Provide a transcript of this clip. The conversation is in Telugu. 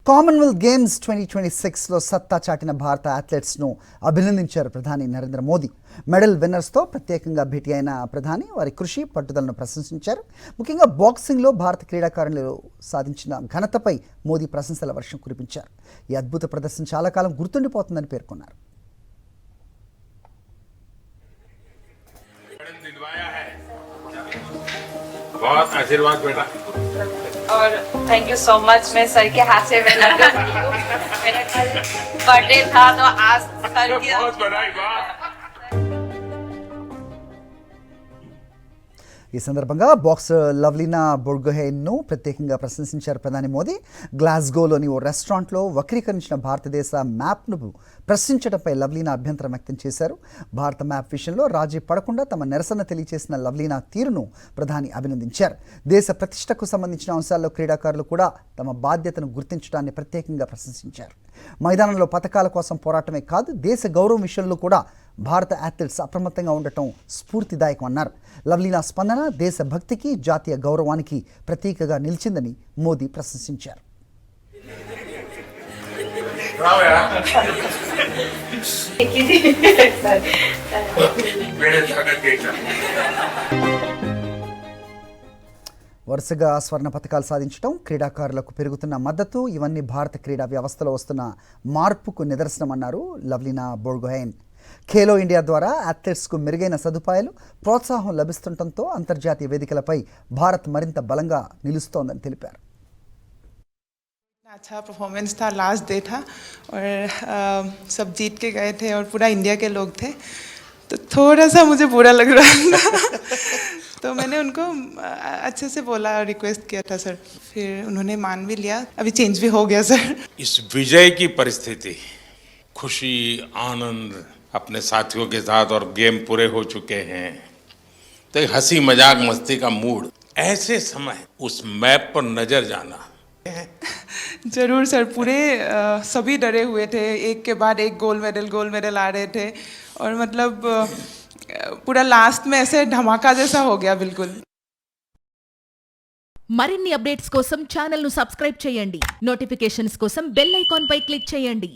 కామన్వెల్త్ గేమ్స్ 2026లో సత్తా చాటిన భారత అథ్లెట్స్ను అభినందించారు ప్రధాని నరేంద్ర మోదీ. మెడల్ విన్నర్స్తో ప్రత్యేకంగా భేటీ అయిన ప్రధాని వారి కృషి పట్టుదలను ప్రశంసించారు. ముఖ్యంగా బాక్సింగ్లో భారత క్రీడాకారులు సాధించిన ఘనతపై మోదీ ప్రశంసల వర్షం కురిపించారు. ఈ అద్భుత ప్రదర్శన చాలా కాలం గుర్తుండిపోతుందని పేర్కొన్నారు. बहुत आशीर्वाद बेटा और थैंक यू सो मच. मैं सर के हाथ से मेरा कल बर्थडे था तो आज सर की बहुत बधाई. वाह ఈ సందర్భంగా బాక్సర్ లవ్లీనా బోర్గోహెయిన్ను ప్రత్యేకంగా ప్రశంసించారు ప్రధాని మోదీ. గ్లాస్గోలోని ఓ రెస్టారెంట్లో వక్రీకరించిన భారతదేశ మ్యాప్ను ప్రశ్నించడంపై లవ్లీనా అభ్యంతరం వ్యక్తం చేశారు. భారత మ్యాప్ విషయంలో రాజీ పడకుండా తమ నిరసన తెలియజేసిన లవ్లీనా తీరును ప్రధాని అభినందించారు. దేశ ప్రతిష్టకు సంబంధించిన అంశాల్లో క్రీడాకారులు కూడా తమ బాధ్యతను గుర్తించడాన్ని ప్రత్యేకంగా ప్రశంసించారు. మైదానంలో పథకాల కోసం పోరాటమే కాదు, దేశ గౌరవం విషయంలో కూడా భారత అథ్లెట్స్ అప్రమత్తంగా ఉండటం స్ఫూర్తిదాయకం అన్నారు. లవ్లీనా స్పందన దేశభక్తికి జాతీయ గౌరవానికి ప్రతీకగా నిలిచిందని మోదీ ప్రశంసించారు. వరుసగా స్వర్ణ పథకాలు సాధించడం, క్రీడాకారులకు పెరుగుతున్న మద్దతు ఇవన్నీ భారత క్రీడా వ్యవస్థలో వస్తున్న మార్పుకు నిదర్శనమన్నారు లవ్లీనా బోర్గోహెయిన్. ఖేలో ఇండియా ద్వారా అథ్లెట్స్కు మెరుగైన సదుపాయాలు, ప్రోత్సాహం లభిస్తుండటంతో అంతర్జాతీయ వేదికలపై భారత్ మరింత బలంగా నిలుస్తోందని తెలిపారు. अच्छा परफॉर्मेंस था, लास्ट डे था और सब जीत के गए थे और पूरा इंडिया के लोग थे, तो थोड़ा सा मुझे बुरा लग रहा था तो मैंने उनको अच्छे से बोला, रिक्वेस्ट किया था सर, फिर उन्होंने मान भी लिया. अभी चेंज भी हो गया सर. इस विजय की परिस्थिति, खुशी, आनंद अपने साथियों के साथ और गेम पूरे हो चुके हैं, तो एक हंसी मजाक मस्ती का मूड, ऐसे समय उस मैप पर नजर जाना जरूर सर. पूरे सभी डरे हुए थे, एक के बाद एक गोल्ड मेडल आ रहे थे और मतलब पूरा लास्ट में ऐसे धमाका जैसा हो गया बिल्कुल. మరిన్ని అప్డేట్స్ కోసం ఛానల్ ను సబ్స్క్రైబ్ చేయండి. నోటిఫికేషన్స్ కోసం బెల్ ఐకాన్ పై క్లిక్ చేయండి.